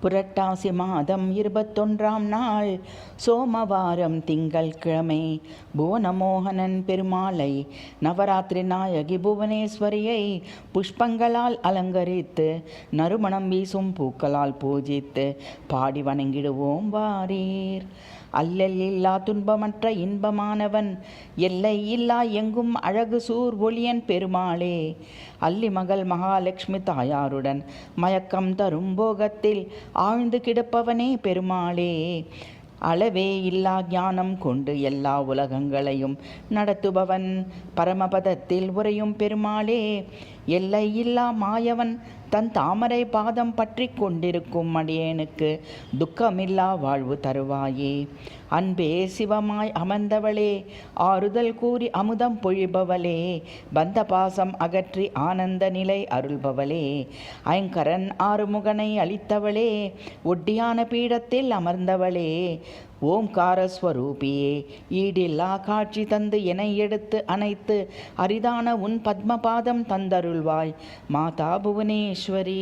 புரட்டாசி மாதம் 21ஆம் நாள் சோமவாரம் திங்கள் கிழமை புவனமோகனன் பெருமாளை நவராத்திரி நாயகி புவனேஸ்வரியை புஷ்பங்களால் அலங்கரித்து நறுமணம் வீசும் பூக்களால் பூஜித்து பாடி வணங்கிடுவோம் வாரீர். அல்லல் இல்லா துன்பமற்ற இன்பமானவன் எல்லை இல்லா எங்கும் அழகு சூர் ஒளியன் பெருமாளே. அல்லி மகள் மகாலட்சுமி தாயாருடன் மயக்கம் தரும் போகத்தில் ஆழ்ந்து கிடப்பவனே பெருமாளே. அளவே இல்லா ஞானம் கொண்டு எல்லா உலகங்களையும் நடத்துபவன் பரமபதத்தில் உறையும் பெருமாளே. எல்லை இல்லா மாயவன் தன் தாமரை பாதம் பற்றி கொண்டிருக்கும் அடியேனுக்கு துக்கமில்லா வாழ்வு தருவாயே. அன்பே சிவமாய் அமர்ந்தவளே, ஆறுதல் கூறி அமுதம் பொழிபவளே, பந்த பாசம் அகற்றி ஆனந்த நிலை அருள்பவளே, ஐங்கரன் ஆறுமுகனை அளித்தவளே, ஒட்டியான பீடத்தில் அமர்ந்தவளே, ஓம்காரஸ்வரூபியே, ஈடில்லா காட்சி தந்து என எடுத்து அணைத்து அரிதான உன் பத்மபாதம் தந்தருள்வாய் மாதா புவனேஸ்வரி.